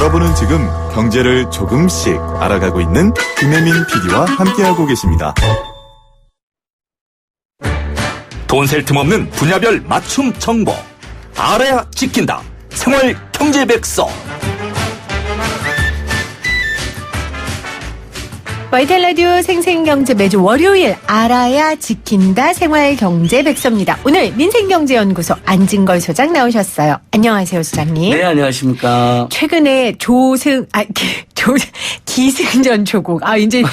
여러분은 지금 경제를 조금씩 알아가고 있는 김혜민 PD와 함께하고 계십니다. 돈 셀 틈 없는 분야별 맞춤 정보. 알아야 지킨다. 생활 경제 백서. YTN 라디오 생생경제 매주 월요일 알아야 지킨다 생활경제백서입니다. 오늘 민생경제연구소 안진걸 소장 나오셨어요. 안녕하세요, 소장님. 네, 안녕하십니까. 최근에 기승전 조국. 이제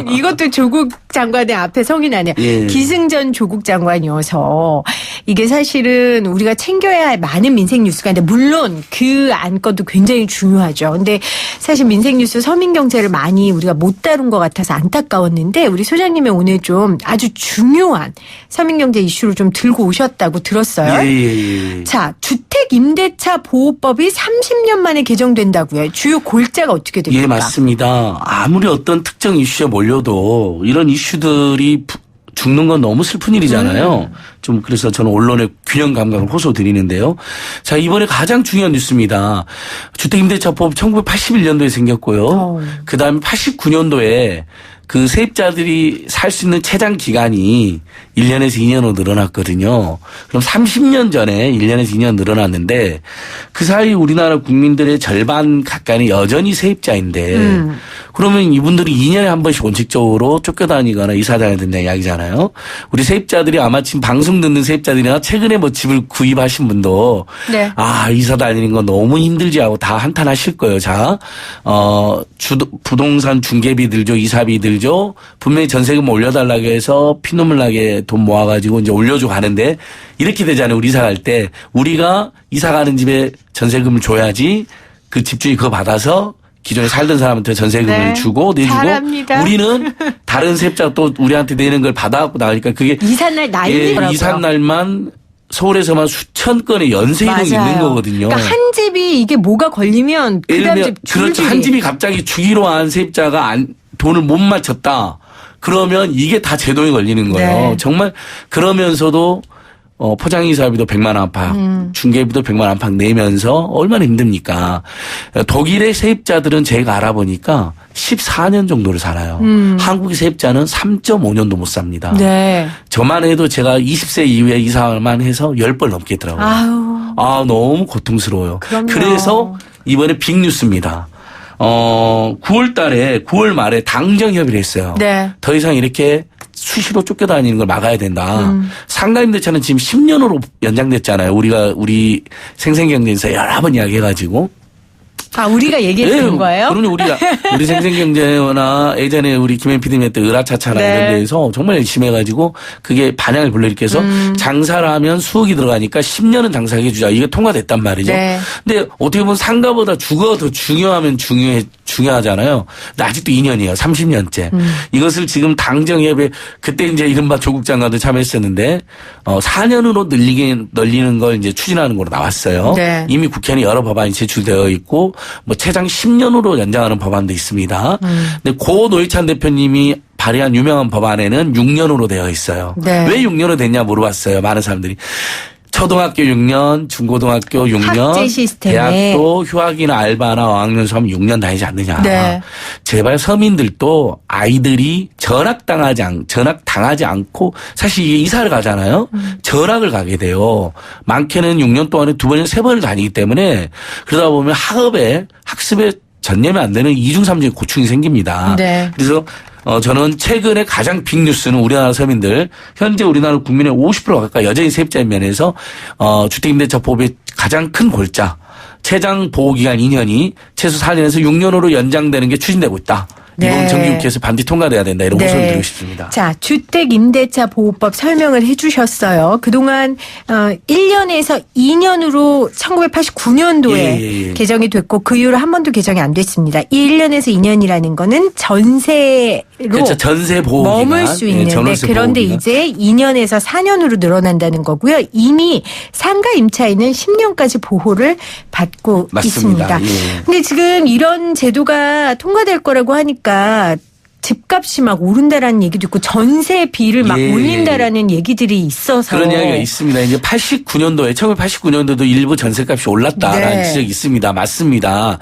이것도 조국 장관의 앞에 성이 나네요. 예. 기승전 조국 장관이어서 이게 사실은 우리가 챙겨야 할 많은 민생 뉴스가 있는데 물론 그 안건도 굉장히 중요하죠. 근데 사실 민생 뉴스 서민경제를 많이 우리가 못 다룬 것 같아서 안타까웠는데 우리 소장님이 오늘 좀 아주 중요한 서민경제 이슈를 좀 들고 오셨다고 들었어요. 예. 자, 주택임대차 보호법이 30년 만에 개정된다고요. 주요 골자가 어떻게 됩니까? 예, 맞습니다. 아무리 어떤 특정 이슈에 몰려도 이런 이슈들이 죽는 건 너무 슬픈 일이잖아요. 좀 그래서 저는 언론의 균형 감각을 호소드리는데요. 자, 이번에 가장 중요한 뉴스입니다. 주택임대차법 1981년도에 생겼고요. 그다음에 89년도에 그 세입자들이 살 수 있는 최장 기간이 1년에서 2년으로 늘어났거든요. 그럼 30년 전에 1년에서 2년 늘어났는데 그 사이 우리나라 국민들의 절반 가까이는 여전히 세입자인데 그러면 이분들이 2년에 한 번씩 원칙적으로 쫓겨다니거나 이사 다녀야 된다는 이야기잖아요. 우리 세입자들이 아마 지금 방송 듣는 세입자들이나 최근에 뭐 집을 구입하신 분도 네. 이사 다니는 거 너무 힘들지 하고 다 한탄하실 거예요. 자, 부동산 중개비 들죠. 이사비 들죠. 분명히 전세금 올려달라고 해서 피눈물 나게 돈 모아가지고 이제 올려주고 가는데 이렇게 되잖아요. 우리 이사 갈 때 우리가 이사 가는 집에 전세금을 줘야지 그 집주인이 그거 받아서 기존에 살던 사람한테 전세금을 네. 주고 내주고 잘합니다. 우리는 다른 세입자가 또 우리한테 내는 걸 받아갖고 나가니까 그게 이삿날 난리더라고요. 이삿날만 서울에서만 수천 건의 연쇄 이동이 있는 거거든요. 그러니까 한 집이 이게 뭐가 걸리면 그다음 집 그렇죠. 한 집이 갑자기 주기로 한 세입자가 돈을 못 맞췄다. 그러면 이게 다 제동이 걸리는 거예요. 네. 정말 그러면서도 포장이사비도 100만 원 안팎, 중개비도 100만 원 안팎 내면서 얼마나 힘듭니까? 독일의 세입자들은 제가 알아보니까 14년 정도를 살아요. 한국의 세입자는 3.5년도 못 삽니다. 네. 저만 해도 제가 20세 이후에 이사만 해서 10번 넘게 했더라고요. 너무 고통스러워요. 그럼요. 그래서 이번에 빅뉴스입니다. 9월 말에 당정 협의를 했어요. 네. 더 이상 이렇게 수시로 쫓겨다니는 걸 막아야 된다. 상가임대차는 지금 10년으로 연장됐잖아요. 우리 생생경제에서 여러 번 이야기해가지고. 우리가 얘기했던 거예요? 그럼요. 우리 생생경제나 예전에 우리 김현 PD님 했던 으라차차나 네. 이런 데에서 정말 열심히 해가지고 그게 반향을 불러일으켜서 장사를 하면 수억이 들어가니까 10년은 장사해 주자. 이게 통과됐단 말이죠. 네. 근데 어떻게 보면 상가보다 주거가 더 중요하면 중요하잖아요. 근데 아직도 2년이에요. 30년째. 이것을 지금 당정협에 그때 이제 이른바 조국 장관도 참여했었는데 4년으로 늘리는 걸 이제 추진하는 걸로 나왔어요. 네. 이미 국회는 여러 법안이 제출되어 있고 뭐 최장 10년으로 연장하는 법안도 있습니다. 근데 고 노회찬 대표님이 발의한 유명한 법안에는 6년으로 되어 있어요. 네. 왜 6년으로 됐냐 물어봤어요. 많은 사람들이. 초등학교 6년, 중고등학교 6년, 학제 시스템에. 대학도 휴학이나 알바나 어학연수 하면 6년 다니지 않느냐. 네. 제발 서민들도 아이들이 전학당하지 않고 사실 이게 이사를 가잖아요. 전학을 가게 돼요. 많게는 6년 동안에 2번에서 3번을 다니기 때문에 그러다 보면 학습에 전념이 안 되는 2중 3중의 고충이 생깁니다. 네. 그래서 저는 최근에 가장 빅뉴스는 우리나라 서민들 현재 우리나라 국민의 50% 가까이 여전히 세입자인 면에서 주택임대차법의 가장 큰 골자 최장 보호기간 2년이 최소 4년에서 6년으로 연장되는 게 추진되고 있다. 네. 이건 정기국회에서 반드시 통과돼야 된다. 이런 호소를 드리고 싶습니다. 자, 주택임대차 보호법 설명을 해 주셨어요. 그동안 1년에서 2년으로 1989년도에 개정이 됐고 그 이후로 한 번도 개정이 안 됐습니다. 이 1년에서 2년이라는 거는 전세로 그렇죠. 전세 보호기간. 머물 수 있는데 그런데 보호기간. 이제 2년에서 4년으로 늘어난다는 거고요. 이미 상가 임차인은 10년까지 보호를 받고 맞습니다. 있습니다. 근데 지금 이런 제도가 통과될 거라고 하니까 집값이 막 오른다라는 얘기도 있고 전세비를 막 예. 올린다라는 얘기들이 있어서 그런 이야기가 있습니다. 이제 1989년도도 일부 전세값이 올랐다라는 네. 지적이 있습니다. 맞습니다.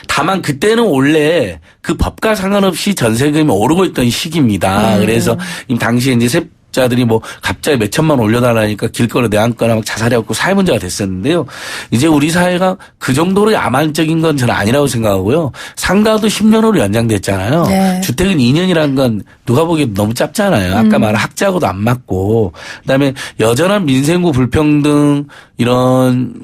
다만 그때는 원래 그 법과 상관없이 전세금이 오르고 있던 시기입니다. 그래서 이 당시에 이제 자들이 뭐 갑자기 몇 천만 원 올려달라니까 길거리 내앉거나 막 자살해갖고 사회 문제가 됐었는데요. 이제 우리 사회가 그 정도로 야만적인 건 저는 아니라고 생각하고요. 상가도 10년으로 연장됐잖아요. 네. 주택은 2년이라는 건 누가 보기에도 너무 짧잖아요. 아까 말한 학자하고도 안 맞고 그다음에 여전한 민생구 불평등 이런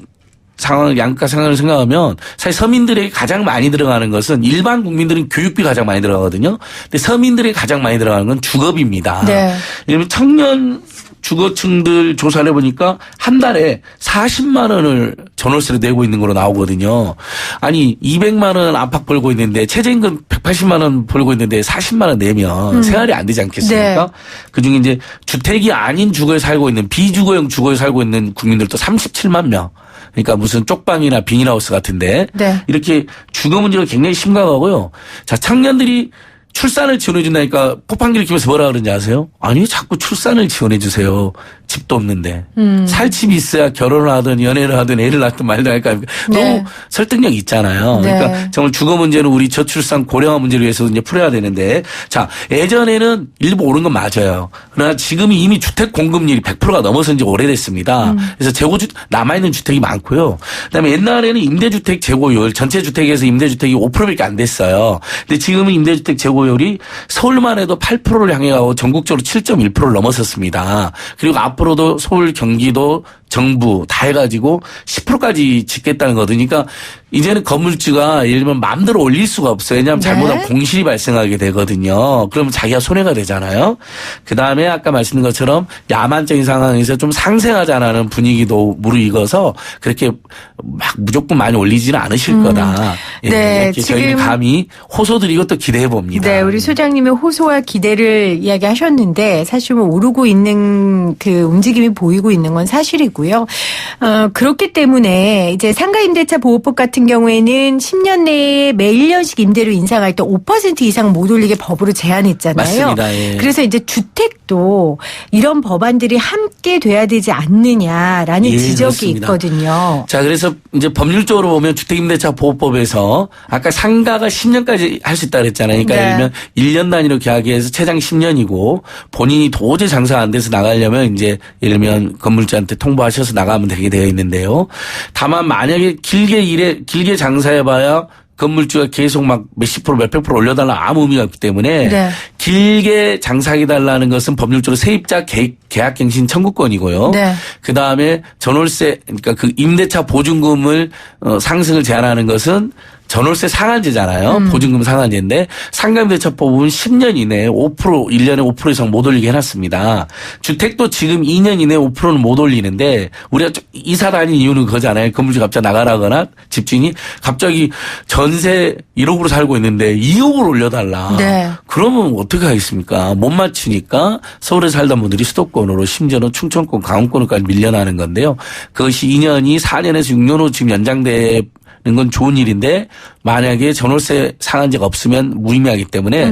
상황, 양가 상황을 생각하면 사실 서민들에게 가장 많이 들어가는 것은 일반 국민들은 교육비 가장 많이 들어가거든요. 근데 서민들에게 가장 많이 들어가는 건 주거비입니다. 네. 예를 들면 청년 주거층들 조사를 해보니까 한 달에 40만 원을 전월세로 내고 있는 걸로 나오거든요. 아니 200만 원 안팎 벌고 있는데 최저임금 180만 원 벌고 있는데 40만 원 내면 생활이 안 되지 않겠습니까? 네. 그중에 이제 주택이 아닌 주거에 살고 있는 비주거형 주거에 살고 있는 국민들도 37만 명. 그러니까 무슨 쪽방이나 비닐하우스 같은데 네. 이렇게 주거 문제가 굉장히 심각하고요. 자, 청년들이 출산을 지원해 준다니까 포판기를 키면서 뭐라 그러는지 아세요? 아니 자꾸 출산을 지원해 주세요. 집도 없는데. 살 집이 있어야 결혼을 하든 연애를 하든 애를 낳든 말든 할까. 네. 너무 설득력 있잖아요. 네. 그러니까 정말 주거 문제는 우리 저출산 고령화 문제를 위해서 이제 풀어야 되는데 자, 예전에는 일부 오른 건 맞아요. 그러나 지금이 이미 주택 공급률이 100%가 넘어선 지 오래됐습니다. 그래서 재고주 남아있는 주택이 많고요. 그다음에 옛날에는 임대주택 재고율 전체 주택에서 임대주택이 5%밖에 안 됐어요. 근데 지금은 임대주택 재고율이 서울만 해도 8%를 향해 가고 전국적으로 7.1%를 넘어섰습니다. 그리고 앞으로도 서울, 경기도, 정부 다 해가지고 10%까지 짓겠다는 거거든요. 그러니까 이제는 건물주가 예를 들면 마음대로 올릴 수가 없어요. 왜냐하면 네. 잘못하면 공실이 발생하게 되거든요. 그러면 자기가 손해가 되잖아요. 그다음에 아까 말씀드린 것처럼 야만적인 상황에서 좀 상생하자는 분위기도 무르익어서 그렇게 막 무조건 많이 올리지는 않으실 거다. 예, 네, 이렇게 저희는 지금 감히 호소드리고 또 기대해 봅니다. 네, 우리 소장님의 호소와 기대를 이야기하셨는데 사실 뭐 오르고 있는 그 움직임이 보이고 있는 건 사실이고요. 그렇기 때문에 이제 상가임대차 보호법 같은 경우에는 10년 내에 매 1년씩 임대료 인상할 때 5% 이상 못 올리게 법으로 제한했잖아요. 맞습니다. 예. 그래서 이제 주택도 이런 법안들이 함께 돼야 되지 않느냐라는 예, 지적이 그렇습니다. 있거든요. 자, 그래서 이제 법률적으로 보면 주택임대차 보호법에서 아까 상가가 10년까지 할 수 있다 그랬잖아요. 그러니까 네. 예를 들면 1년 단위로 계약해서 최장 10년이고 본인이 도저히 장사가 안 돼서 나가려면 이제 예를 들면 건물주한테 통보하셔서 나가면 되게 되어 있는데요. 다만 만약에 길게 장사해봐야 건물주가 계속 막 몇십 프로 몇백 프로 올려달라 아무 의미가 없기 때문에 네. 길게 장사하게달라는 것은 법률적으로 세입자 계약갱신 청구권이고요. 네. 그다음에 전월세 그러니까 그 임대차 보증금을 상승을 제한하는 것은 전월세 상한제잖아요. 보증금 상한제인데 상가임대차법은 10년 이내에 5% 1년에 5% 이상 못 올리게 해놨습니다. 주택도 지금 2년 이내에 5%는 못 올리는데 우리가 이사 다닌 이유는 그거잖아요. 건물주 갑자기 나가라거나 집주인이 갑자기 전세 1억으로 살고 있는데 2억을 올려달라. 네. 그러면 어떻게 하겠습니까? 못 맞추니까 서울에 살던 분들이 수도권으로 심지어는 충청권, 강원권까지 밀려나는 건데요. 그것이 2년이 4년에서 6년 후 지금 연장돼 는 건 좋은 일인데 만약에 전월세 상한제가 없으면 무의미하기 때문에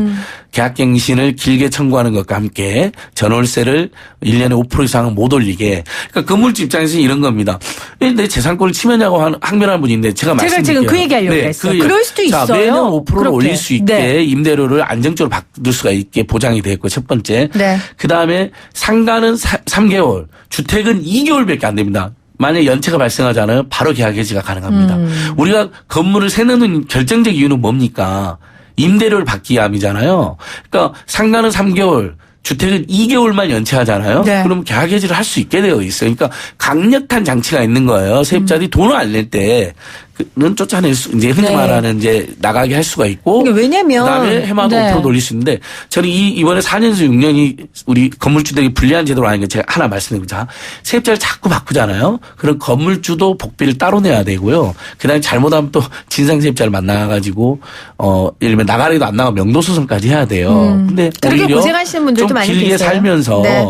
계약갱신을 길게 청구하는 것과 함께 전월세를 1년에 5% 이상은 못 올리게. 그러니까 건물주 입장에서는 이런 겁니다. 왜 내 재산권을 침해냐고 항변하는 분인데 제가 말씀드릴게요. 지금 그 얘기하려고 했어요. 그럴 수도 자, 있어요. 매년 5%를 그렇게. 올릴 수 있게 네. 임대료를 안정적으로 받을 수가 있게 보장이 되어 있고 첫 번째. 네. 그다음에 상가는 3개월, 주택은 2개월밖에 안 됩니다. 만약 연체가 발생하잖아요. 바로 계약 해지가 가능합니다. 우리가 건물을 세우는 결정적 이유는 뭡니까? 임대료를 받기 위함이잖아요. 그러니까 상가는 3개월, 주택은 2개월만 연체하잖아요. 네. 그럼 계약 해지를 할 수 있게 되어 있어요. 그러니까 강력한 장치가 있는 거예요. 세입자들이 돈을 안 낼 때는 쫓아낼 수, 이제 흔히 네. 말하는 이제 나가게 할 수가 있고. 그러니까 왜냐면 그다음에 해마다 네. 5% 올릴 수 있는데 저는 이번에 4년에서 6년이 우리 건물주들에게 불리한 제도로 하는 게 제가 하나 말씀드립니다. 세입자를 자꾸 바꾸잖아요. 그럼 건물주도 복비를 따로 내야 되고요. 그다음에 잘못하면 또 진상 세입자를 만나가지고 예를 들면 나가래도 안 나가 명도소송까지 해야 돼요. 근데 그렇게 오히려 고생하시는 분들도 좀 많이 길게 계세요. 살면서 네.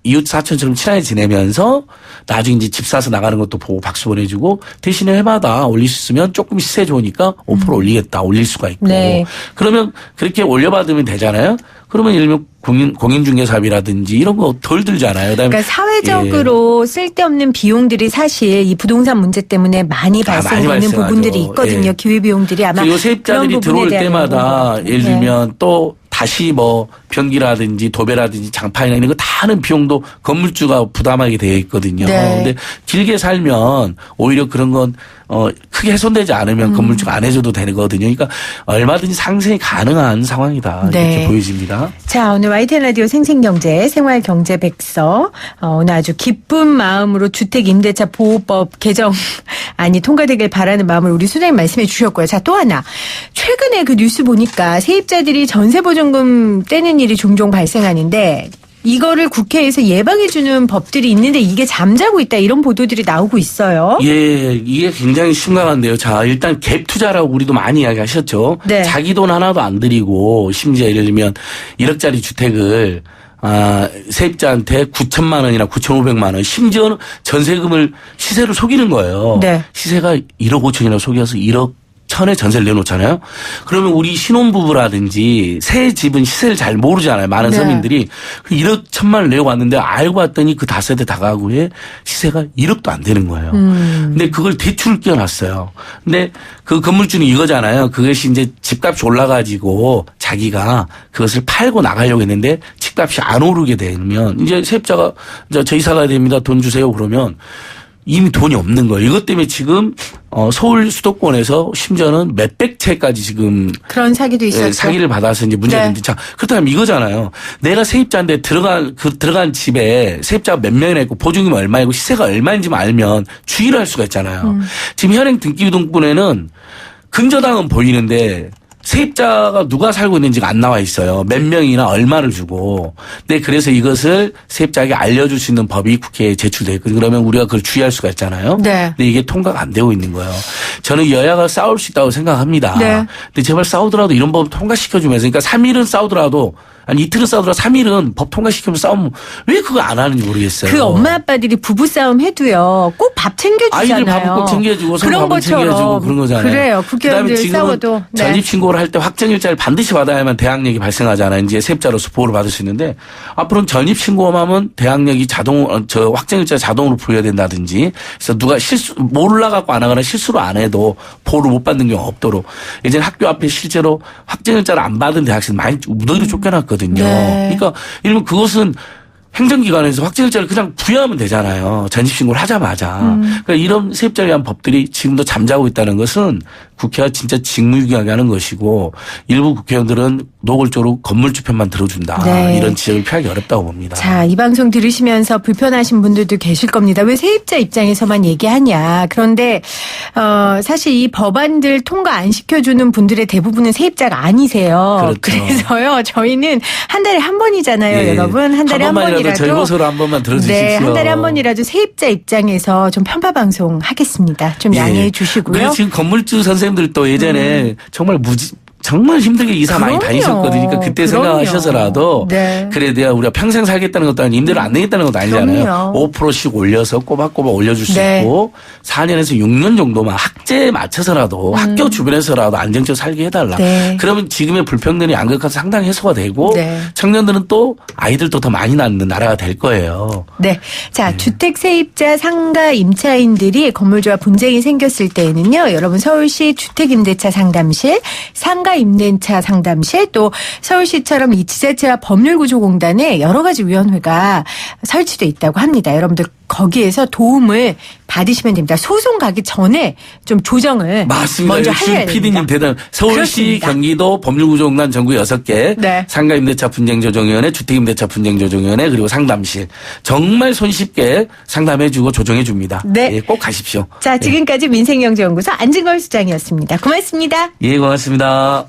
이웃 사촌처럼 친하게 지내면서 나중에 이제 집 사서 나가는 것도 보고 박수 보내주고 대신에 해마다 올릴 수 있으면 조금 시세 좋으니까 5% 올리겠다. 올릴 수가 있고. 네. 그러면 그렇게 올려받으면 되잖아요. 그러면 예를 들면 공인중개사비라든지 이런 거 덜 들잖아요. 그다음에 그러니까 사회적으로 쓸데없는 비용들이 사실 이 부동산 문제 때문에 많이 발생되는 발생하죠. 부분들이 있거든요. 예. 기회비용들이 아마 그리고 세입자들이 그런 부분에 들어올 대한 때마다 연구도 예를 네. 들면 또 다시 뭐 변기라든지 도배라든지 장판이나 이런 거 다 하는 비용도 건물주가 부담하게 되어 있거든요. 네. 근데 길게 살면 오히려 그런 건 크게 훼손되지 않으면 건물주가 안 해줘도 되거든요. 그러니까 얼마든지 상생이 가능한 상황이다. 네. 이렇게 보여집니다. 자, 오늘 YTN 라디오 생생경제 생활경제 백서 오늘 아주 기쁜 마음으로 주택임대차보호법 개정안이 통과되길 바라는 마음을 우리 소장님 말씀해 주셨고요. 자, 또 하나 최근에 그 뉴스 보니까 세입자들이 전세보증금 떼는 일이 종종 발생하는데 이거를 국회에서 예방해 주는 법들이 있는데 이게 잠자고 있다 이런 보도들이 나오고 있어요. 예, 이게 굉장히 심각한데요. 자, 일단 갭 투자라고 우리도 많이 이야기하셨죠. 네. 자기 돈 하나도 안 들이고 심지어 예를 들면 1억짜리 주택을 세입자한테 9천만 원이나 9,500만 원 심지어는 전세금을 시세를 속이는 거예요. 네. 시세가 1억 5천이나 속여서 1억 천에 전세를 내놓잖아요. 그러면 우리 신혼부부라든지 새 집은 시세를 잘 모르잖아요. 많은 네. 서민들이 1억 1천만을 내고 왔는데 알고 봤더니 그 다세대 다가구에 시세가 1억도 안 되는 거예요. 근데 그걸 대출을 끼워놨어요. 근데 그 건물주는 이거잖아요. 그것이 이제 집값이 올라가지고 자기가 그것을 팔고 나가려고 했는데 집값이 안 오르게 되면 이제 세입자가 저 이사 가야 됩니다. 돈 주세요. 그러면 이미 돈이 없는 거예요. 이것 때문에 지금 서울 수도권에서 심지어는 몇백 채까지 지금 그런 사기도 있었죠. 사기를 받아서 이제 문제가 있는데 네. 자, 그렇다면 이거잖아요. 내가 세입자인데 들어간 집에 세입자가 몇 명이나 있고 보증금이 얼마이고 시세가 얼마인지만 알면 주의를 할 수가 있잖아요. 지금 현행 등기부등본에는 근저당은 보이는데 세입자가 누가 살고 있는지가 안 나와 있어요. 몇 명이나 얼마를 주고. 근데 그래서 이것을 세입자에게 알려줄 수 있는 법이 국회에 제출돼 있거든요. 그러면 우리가 그걸 주의할 수가 있잖아요. 네. 근데 이게 통과가 안 되고 있는 거예요. 저는 여야가 싸울 수 있다고 생각합니다. 네. 근데 제발 싸우더라도 이런 법 통과시켜주면서 그러니까 3일은 싸우더라도 아니 이틀은 싸우더라도 3일은 법 통과시키면서 싸우면 왜 그거 안 하는지 모르겠어요. 그 엄마 아빠들이 부부싸움 해도요. 꼭 밥 챙겨주잖아요. 아이들 밥은 꼭 챙겨주고 그런 밥은 챙겨주고 것처럼 그런 거잖아요. 그래요. 그다음에 국회의원들 지금은 싸워도. 네. 전입신고를 할 때 확정일자를 반드시 받아야만 대항력이 발생하잖아요. 이제 세입자로서 보호를 받을 수 있는데 앞으로는 전입신고만 하면 대항력이 확정일자 자동으로 부여야 된다든지 그래서 누가 몰라갖고 안 하거나 실수로 안 해도 보호를 못 받는 경우가 없도록 예전에 학교 앞에 실제로 확정일자를 안 받은 대학생 많이 무더기로 쫓겨났거든요. 네. 그러니까 이러면 그것은 행정기관에서 확정일자를 그냥 부여하면 되잖아요. 전입신고를 하자마자. 그러니까 이런 세입자에 대한 법들이 지금도 잠자고 있다는 것은 국회가 진짜 직무유기하게 하는 것이고 일부 국회의원들은 노골적으로 건물주 편만 들어준다. 네. 이런 지적을 피하기 어렵다고 봅니다. 자, 이 방송 들으시면서 불편하신 분들도 계실 겁니다. 왜 세입자 입장에서만 얘기하냐. 그런데 사실 이 법안들 통과 안 시켜주는 분들의 대부분은 세입자가 아니세요. 그렇죠. 그래서요. 저희는 한 달에 한 번이잖아요. 예. 여러분. 한 달에 한 번이라도. 저희 모습으로 한 번만 들어주십시오. 네. 한 달에 한 번이라도 세입자 입장에서 좀 편파 방송 하겠습니다. 좀 양해해 주시고요. 그리고 지금 건물주 선생님들도 예전에 정말 힘들게 이사 많이 그럼요. 다니셨거든요. 그러니까 그때 그럼요. 생각하셔서라도 네. 그래 내가 우리가 평생 살겠다는 것도 아니고 임대료 안 내겠다는 것도 아니잖아요. 그럼요. 5%씩 올려서 꼬박꼬박 올려줄 수 네. 있고 4년에서 6년 정도만 학제에 맞춰서라도 학교 주변에서라도 안정적으로 살게 해달라. 네. 그러면 지금의 불평등이 양극화가 상당히 해소가 되고 네. 청년들은 또 아이들도 더 많이 낳는 나라가 될 거예요. 네. 자, 주택 세입자 상가 임차인들이 건물주와 분쟁이 생겼을 때에는요. 여러분 서울시 주택임대차 상담실, 상가 임대차 상담실 또 서울시처럼 이 지자체와 법률구조공단에 여러 가지 위원회가 설치돼 있다고 합니다. 여러분들 거기에서 도움을 받으시면 됩니다. 소송 가기 전에 좀 조정을 맞습니다. 먼저 지금 하셔야 PD님 됩니다. 대단. 서울시, 그렇습니다. 경기도 법률구조공단 전국 6개, 네. 상가임대차 분쟁조정위원회, 주택임대차 분쟁조정위원회 그리고 상담실 정말 손쉽게 상담해주고 조정해줍니다. 네. 예, 꼭 가십시오. 자, 지금까지 민생경제연구소 안진걸 수장이었습니다. 고맙습니다. 예, 고맙습니다.